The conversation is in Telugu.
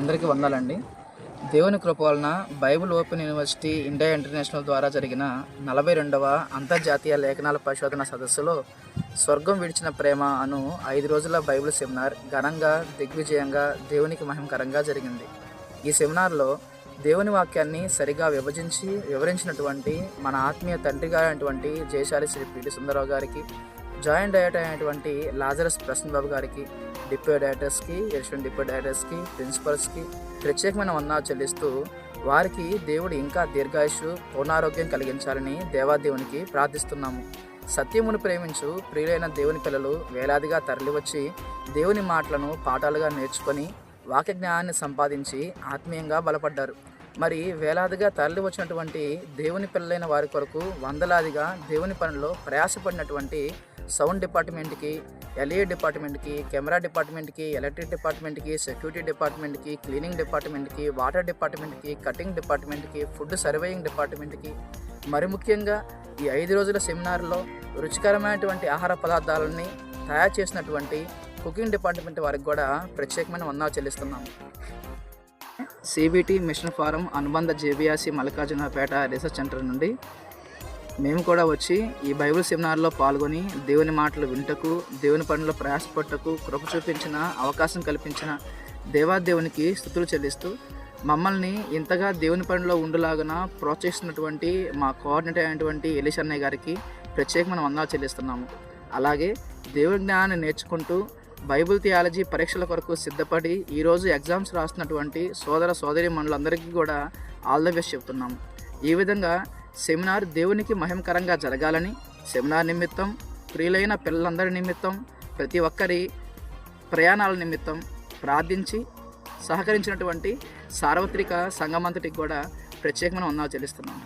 అందరికీ వందలండి. దేవుని కృప వలన Bible open university India international ద్వారా జరిగిన 42వ అంతర్జాతీయ లేఖనాల పరిశోధన సదస్సులో స్వర్గం విడిచిన ప్రేమ అను 5 రోజుల బైబిల్ సెమినార్ ఘనంగా దిగ్విజయంగా దేవునికి మహిమకరంగా జరిగింది. ఈ సెమినార్లో దేవుని వాక్యాన్ని సరిగా వివరించినటువంటి మన ఆత్మీయ తండ్రి గారైనటువంటి జయశాలి శ్రీ పి.డి. సుందరరావు గారికి, జాయింట్ డైరెక్టర్ అయినటువంటి లాజరస్ ప్రసన్న బాబు గారికి, డిప్యూటీ డైరెక్టర్స్కి, అసిస్టెంట్ డిప్యూటీ డైరెక్టర్స్కి, ప్రిన్సిపల్స్కి ప్రత్యేకమైన వందనాలు చెల్లిస్తూ వారికి దేవుడు ఇంకా దీర్ఘాయుషు పూర్ణారోగ్యం కలిగించాలని దేవాదేవునికి ప్రార్థిస్తున్నాము. సత్యమును ప్రేమించు ప్రియులైన దేవుని పిల్లలు వేలాదిగా తరలివచ్చి దేవుని మాటలను పాఠాలుగా నేర్చుకొని వాక్య జ్ఞానాన్ని సంపాదించి ఆత్మీయంగా బలపడ్డారు. మరి వేలాదిగా తరలి వచ్చినటువంటి దేవుని పిల్లలైన వారి కొరకు వందలాదిగా దేవుని పనిలో ప్రయాసపడినటువంటి సౌండ్ డిపార్ట్మెంట్కి, ఎల్ఈడి డిపార్ట్మెంట్కి, కెమెరా డిపార్ట్మెంట్కి, ఎలక్ట్రిక్ డిపార్ట్మెంట్కి, సెక్యూరిటీ డిపార్ట్మెంట్కి, క్లీనింగ్ డిపార్ట్మెంట్కి, వాటర్ డిపార్ట్మెంట్కి, కటింగ్ డిపార్ట్మెంట్కి, ఫుడ్ సర్వేయింగ్ డిపార్ట్మెంట్కి, మరి ముఖ్యంగా ఈ 5 రోజుల సెమినార్లో రుచికరమైనటువంటి ఆహార పదార్థాలని తయారు చేసినటువంటి కుకింగ్ డిపార్ట్మెంట్ వారికి కూడా ప్రత్యేకమైన వందనాలు చెల్లిస్తున్నాము. సిబిటి మిషన్ ఫారం అనుబంధ జేబియాసి మల్లికార్జునపేట రీసెర్చ్ సెంటర్ నుండి మేము కూడా వచ్చి ఈ బైబిల్ సెమినార్లో పాల్గొని దేవుని మాటలు వింటకు, దేవుని పనిలో ప్రయాసపట్టకు కృప చూపించిన అవకాశం కల్పించిన దేవాదేవునికి స్తుతులు చెల్లిస్తూ మమ్మల్ని ఇంతగా దేవుని పనిలో ఉండలాగున ప్రోత్సహిస్తున్నటువంటి మా కోఆర్డినేటర్ అయినటువంటి ఎలీష్ అన్నయ్య గారికి ప్రత్యేకమైన వందనాలు చెల్లిస్తున్నాము. అలాగే దేవుని జ్ఞానాన్ని నేర్చుకుంటూ బైబిల్ థియాలజీ పరీక్షల కొరకు సిద్ధపడి ఈరోజు ఎగ్జామ్స్ రాస్తున్నటువంటి సోదర సోదరి మనులందరికీ కూడా ఆల్ ద బెస్ట్ చెప్తున్నాము. ఈ విధంగా సెమినార్ దేవునికి మహిమకరంగా జరగాలని, సెమినార్ నిమిత్తం, ప్రియులైన పిల్లలందరి నిమిత్తం, ప్రతి ఒక్కరి ప్రయాణాల నిమిత్తం ప్రార్థించి సహకరించినటువంటి సార్వత్రిక సంఘమంతటికి కూడా ప్రత్యేకమైన వందనాలు చెల్లిస్తున్నాము.